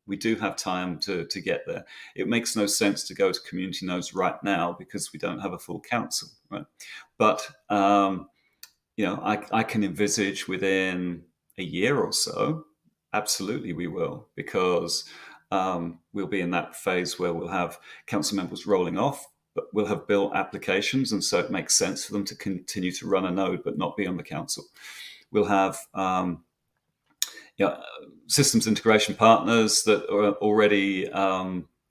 we do have time to get there. It makes no sense to go to community nodes right now because we don't have a full council, right? But I can envisage within a year or so, absolutely we will, because we'll be in that phase where we'll have council members rolling off, but we'll have built applications, and so it makes sense for them to continue to run a node but not be on the council. We'll have systems integration partners that are already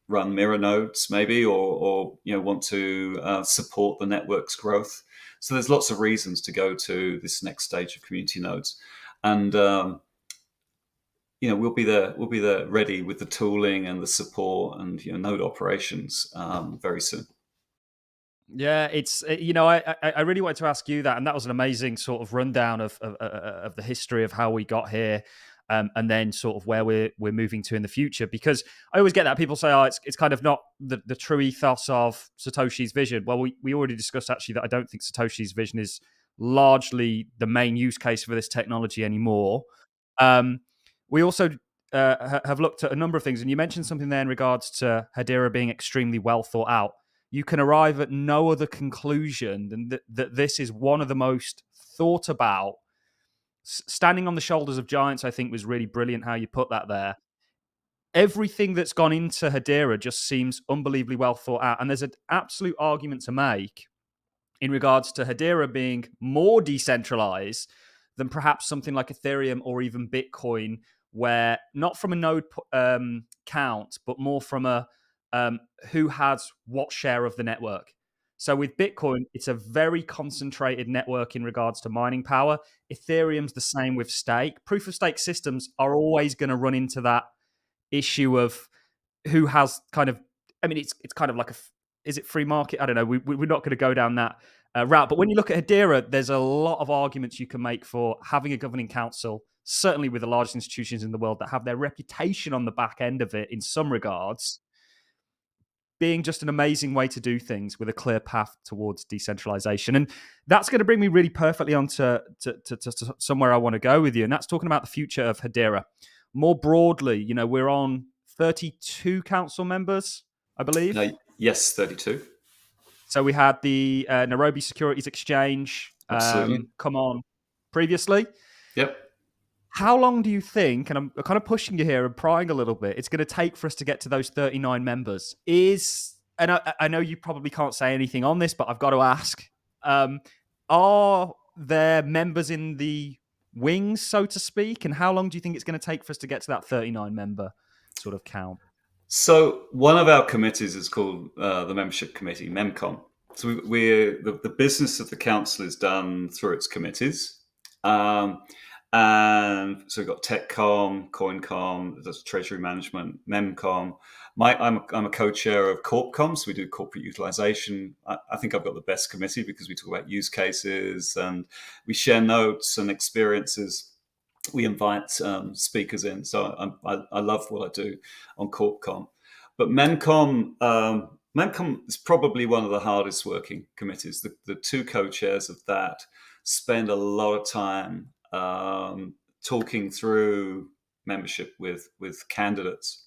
run mirror nodes, maybe, or want to support the network's growth. So there's lots of reasons to go to this next stage of community nodes, and we'll be there ready with the tooling and the support and node operations very soon. Yeah, it's I really wanted to ask you that, and that was an amazing sort of rundown of the history of how we got here, and then sort of where we're moving to in the future. Because I always get that people say, "Oh, it's kind of not the true ethos of Satoshi's vision." Well, we already discussed actually that I don't think Satoshi's vision is largely the main use case for this technology anymore. We also have looked at a number of things, and you mentioned something there in regards to Hedera being extremely well thought out. You can arrive at no other conclusion than that this is one of the most thought about. Standing on the shoulders of giants, I think, was really brilliant how you put that there. Everything that's gone into Hedera just seems unbelievably well thought out, and there's an absolute argument to make in regards to Hedera being more decentralized than perhaps something like Ethereum or even Bitcoin, where not from a node count, but more from a who has what share of the network. So with Bitcoin, it's a very concentrated network in regards to mining power. Ethereum's the same with stake. Proof of stake systems are always going to run into that issue of who has kind of, I mean, it's kind of like is it free market? I don't know. We're not going to go down that route. But when you look at Hedera, there's a lot of arguments you can make for having a governing council, certainly with the largest institutions in the world that have their reputation on the back end of it in some regards, being just an amazing way to do things with a clear path towards decentralization. And that's going to bring me really perfectly on to somewhere I want to go with you. And that's talking about the future of Hedera. More broadly, we're on 32 council members, I believe. Yes, 32. So we had the Nairobi Securities Exchange come on previously. Yep. How long do you think, and I'm kind of pushing you here and prying a little bit, it's going to take for us to get to those 39 members? And I know you probably can't say anything on this, but I've got to ask, are there members in the wings, so to speak? And how long do you think it's going to take for us to get to that 39 member sort of count? So one of our committees is called the Membership Committee, MEMCOM. So the business of the council is done through its committees. And so we've got TechCom, CoinCom, there's Treasury Management, MEMCom. I'm a co-chair of CorpCom, so we do corporate utilization. I think I've got the best committee because we talk about use cases and we share notes and experiences. We invite speakers in, so I love what I do on CorpCom. But MEMCom is probably one of the hardest working committees. The two co-chairs of that spend a lot of time talking through membership with candidates.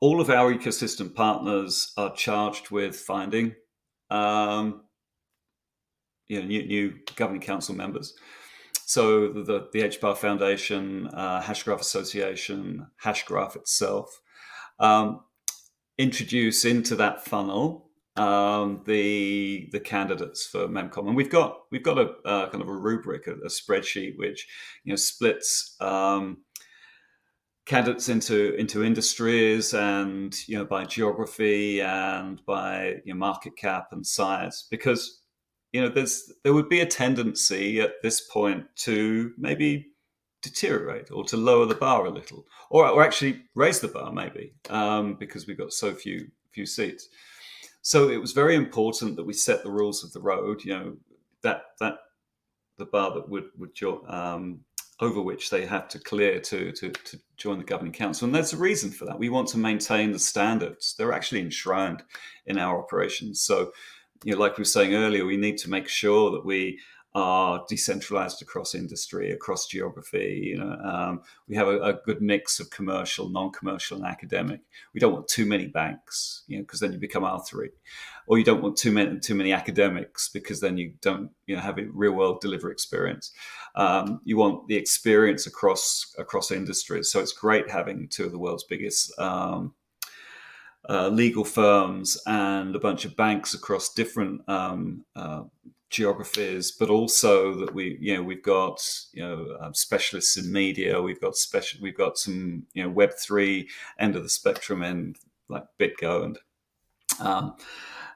All of our ecosystem partners are charged with finding new governing council members. So the HBAR Foundation, Hashgraph Association, Hashgraph itself introduce into that funnel the candidates for MEMCom, and we've got a kind of a rubric, a spreadsheet which splits candidates into industries and by geography and by market cap and size, because there would be a tendency at this point to maybe deteriorate or to lower the bar a little, or actually raise the bar maybe, because we've got so few seats. So it was very important that we set the rules of the road, that the bar that would over which they have to clear to join the governing council. And there's a reason for that. We want to maintain the standards. They're actually enshrined in our operations. So, like we were saying earlier, we need to make sure that we are decentralized across industry, across geography. We have a good mix of commercial, non-commercial, and academic. We don't want too many banks, because then you become R3, or you don't want too many academics, because then you don't, have a real world delivery experience. You want the experience across industries. So it's great having two of the world's biggest legal firms and a bunch of banks across different geographies, but also that we've got specialists in media. We've got some Web3 end of the spectrum, and like BitGo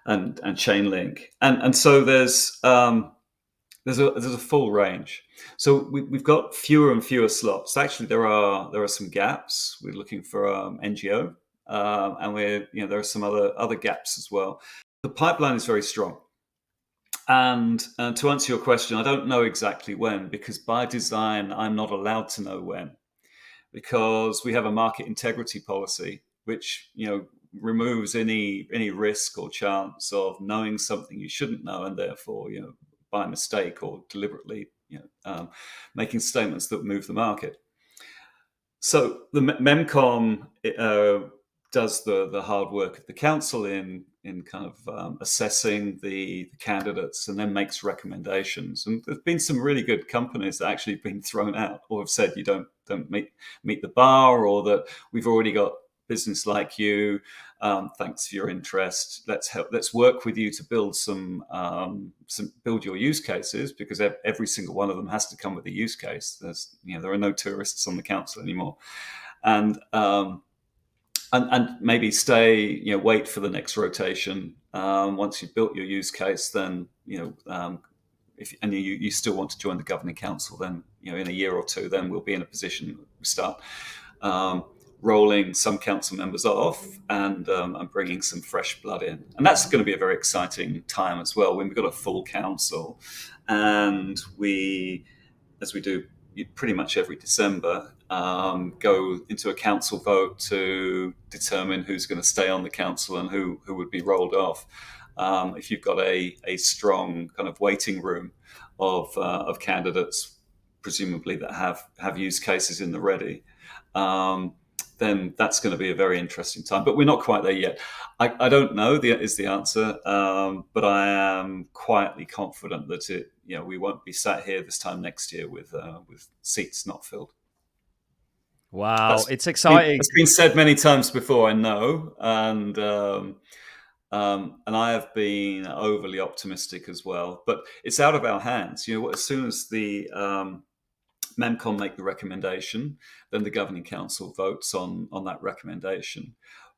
and Chainlink, and so there's a full range. So we've got fewer and fewer slots. Actually, there are some gaps. We're looking for NGO, and there are some other gaps as well. The pipeline is very strong. And to answer your question, I don't know exactly when, because by design, I'm not allowed to know when, because we have a market integrity policy, which, removes any risk or chance of knowing something you shouldn't know, and therefore, by mistake or deliberately, making statements that move the market. So the MEMCOM does the hard work of the council in kind of assessing the candidates, and then makes recommendations. And there's been some really good companies that actually have been thrown out, or have said you don't meet the bar, or that we've already got business like you. Thanks for your interest. Let's work with you to build build your use cases, because every single one of them has to come with a use case. There are no tourists on the council anymore, and maybe stay, wait for the next rotation. Once you've built your use case, then if you still want to join the governing council, then in a year or two, then we'll be in a position we start rolling some council members off and bringing some fresh blood in. And that's going to be a very exciting time as well, when we've got a full council, and we, as we do pretty much every December, go into a council vote to determine who's going to stay on the council and who would be rolled off. If you've got a strong kind of waiting room of candidates, presumably that have use cases in the ready, then that's going to be a very interesting time. But we're not quite there yet. I don't know is the answer, but I am quietly confident that we won't be sat here this time next year with seats not filled. Wow, it's exciting. It's been said many times before, I know, and I have been overly optimistic as well. But it's out of our hands. As soon as the MEMCOM make the recommendation, then the governing council votes on that recommendation.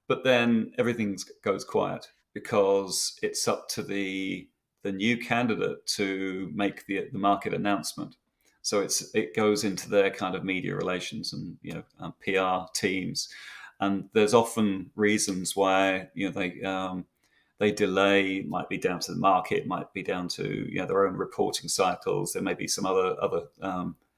But then everything goes quiet, because it's up to the new candidate to make the market announcement. So it goes into their kind of media relations and PR teams, and there's often reasons why they delay. It might be down to the market, might be down to their own reporting cycles. There may be some other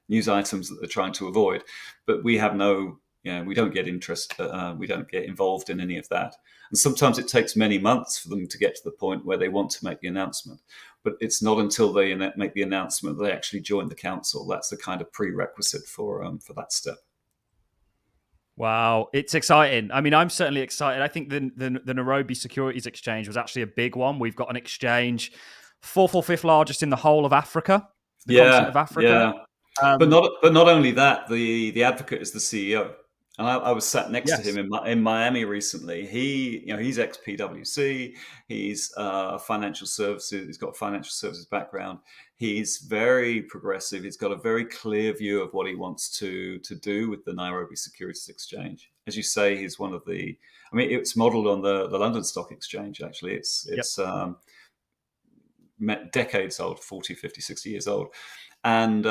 news items that they're trying to avoid, but we have we don't get interest. We don't get involved in any of that. And sometimes it takes many months for them to get to the point where they want to make the announcement. But it's not until they make the announcement that they actually join the council. That's the kind of prerequisite for that step. Wow, it's exciting. I mean, I'm certainly excited. I think the Nairobi Securities Exchange was actually a big one. We've got an exchange, fourth or fifth largest in the whole of Africa, the continent of Africa. Yeah. But not only that, the advocate is the CEO. And I was sat next to him in Miami recently. He's ex PwC. He's financial services. He's got a financial services background. He's very progressive. He's got a very clear view of what he wants to do with the Nairobi Securities Exchange. As you say, he's one of the. I mean, it's modelled on the London Stock Exchange. Actually, it's decades old, 40, 50, 60 years old. And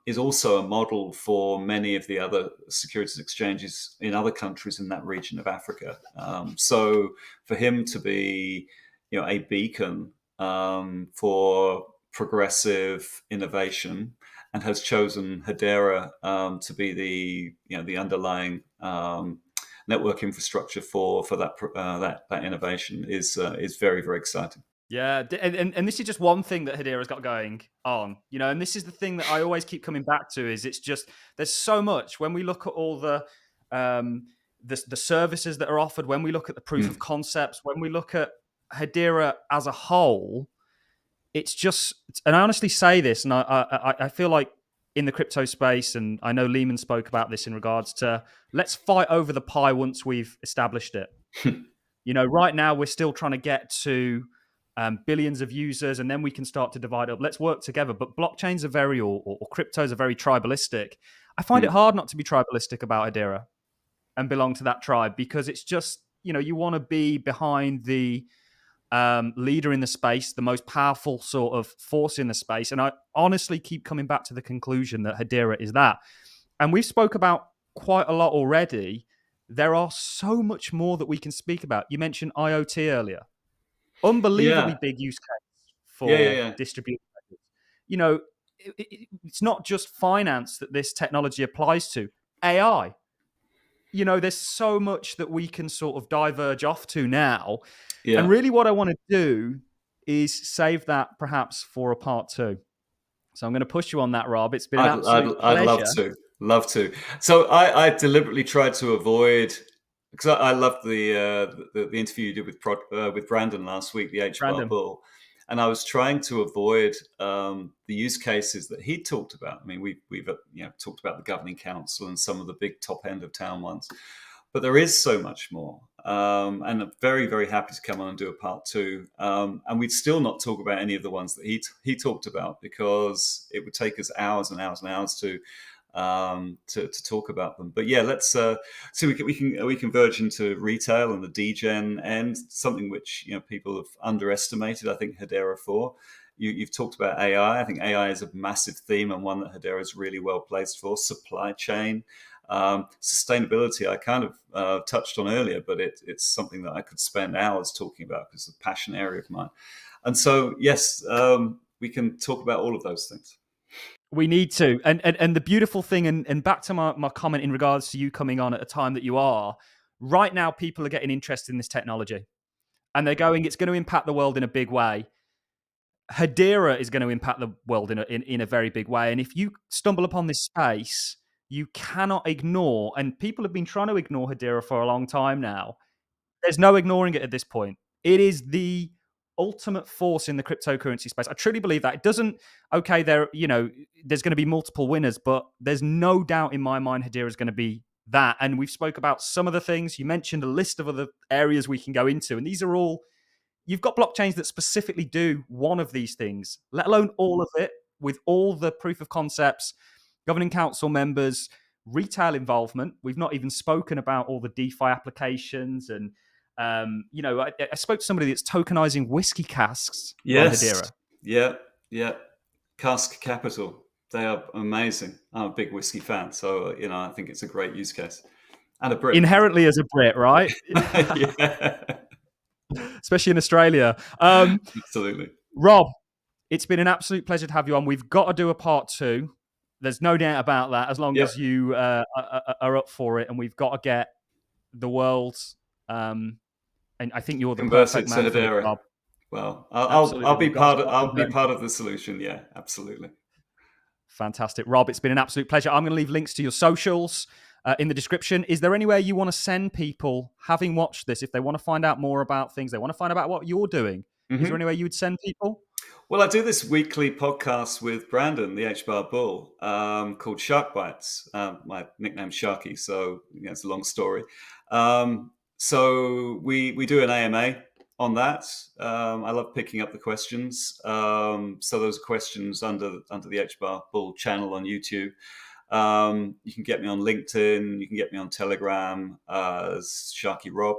is also a model for many of the other securities exchanges in other countries in that region of Africa. So for him to be, a beacon for progressive innovation, and has chosen Hedera to be the underlying network infrastructure for that innovation is very, very exciting. Yeah, and this is just one thing that Hedera's got going on, and this is the thing that I always keep coming back to, is it's just, there's so much. When we look at all the services that are offered, when we look at the proof of concepts, when we look at Hedera as a whole, it's just, and I honestly say this, and I feel like in the crypto space, and I know Lehman spoke about this in regards to, let's fight over the pie once we've established it. Right now we're still trying to get to billions of users, and then we can start to divide up. Let's work together. But blockchains are very, or cryptos are very tribalistic. I find it hard not to be tribalistic about Hedera and belong to that tribe, because it's just, you want to be behind the leader in the space, the most powerful sort of force in the space. And I honestly keep coming back to the conclusion that Hedera is that. And we've spoke about quite a lot already. There are so much more that we can speak about. You mentioned IoT earlier. Unbelievably big use case for distributed ledgers. It's not just finance that this technology applies to. AI. There's so much that we can sort of diverge off to now. Yeah. And really what I want to do is save that perhaps for a part 2. So I'm going to push you on that, Rob. It's been an absolute pleasure. I'd love to. Love to. So I deliberately tried to avoid, because I loved the interview you did with Brandon last week, the HBAR Random. bull, and I was trying to avoid the use cases that he talked about. I mean, we've talked about the governing council and some of the big top end of town ones, but there is so much more. And I'm very, very happy to come on and do a part two. And we'd still not talk about any of the ones that he talked about, because it would take us hours and hours and hours to talk about them. But yeah, let's so we can verge into retail and the degen and something which people have underestimated. I think Hedera for. You've talked about AI. I think AI is a massive theme and one that Hedera is really well placed for. Supply chain. Sustainability, I kind of touched on earlier, but it's something that I could spend hours talking about because it's a passion area of mine. And so, yes, we can talk about all of those things. We need to. And the beautiful thing, and back to my comment in regards to you coming on at a time that you are, right now people are getting interested in this technology. And they're going, it's going to impact the world in a big way. Hedera is going to impact the world in a very big way. And if you stumble upon this space, you cannot ignore, and people have been trying to ignore Hedera for a long time now. There's no ignoring it at this point. It is the ultimate force in the cryptocurrency space. I truly believe that. It doesn't, okay, there's going to be multiple winners, but there's no doubt in my mind Hedera is going to be that. And we've spoke about some of the things. You mentioned a list of other areas we can go into, and these are all, you've got blockchains that specifically do one of these things, let alone all of it, with all the proof of concepts, governing council members, retail involvement. We've not even spoken about all the DeFi applications. And, I spoke to somebody that's tokenizing whiskey casks on Hedera. Yeah. Cask Capital. They are amazing. I'm a big whiskey fan. So, I think it's a great use case. And a Brit. Inherently as a Brit, right? Yeah. Especially in Australia. Absolutely. Rob, it's been an absolute pleasure to have you on. We've got to do a part two. There's no doubt about that, as long as you are up for it. And we've got to get the world, and I think you're the perfect man for the job. Well, I'll be part of the solution. Yeah, absolutely. Fantastic. Rob, it's been an absolute pleasure. I'm going to leave links to your socials in the description. Is there anywhere you want to send people, having watched this, if they want to find out more about things, they want to find out about what you're doing? Mm-hmm. Is there anywhere you would send people? Well, I do this weekly podcast with Brandon, the HBAR bull, called Shark Bites. My nickname's Sharky, so it's a long story. So we do an AMA on that. I love picking up the questions. So those questions under the HBAR bull channel on YouTube. You can get me on LinkedIn. You can get me on Telegram as Sharky Rob.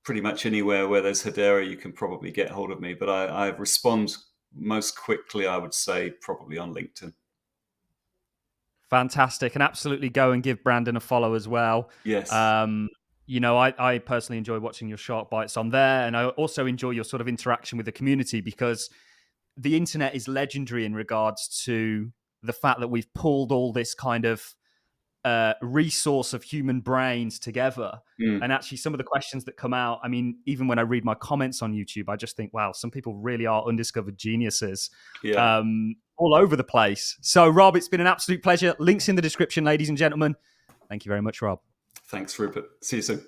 Pretty much anywhere where there's Hedera, you can probably get hold of me. But I respond most quickly, I would say, probably on LinkedIn. Fantastic. And absolutely go and give Brandon a follow as well. Yes. I personally enjoy watching your Shark Bites on there. And I also enjoy your sort of interaction with the community, because the internet is legendary in regards to the fact that we've pulled all this kind of resource of human brains together. And actually some of the questions that come out, I mean, even when I read my comments on YouTube, I just think, wow, some people really are undiscovered geniuses all over the place. So Rob, it's been an absolute pleasure. Links in the description, ladies and gentlemen. Thank you very much, Rob. Thanks, Rupert. See you soon.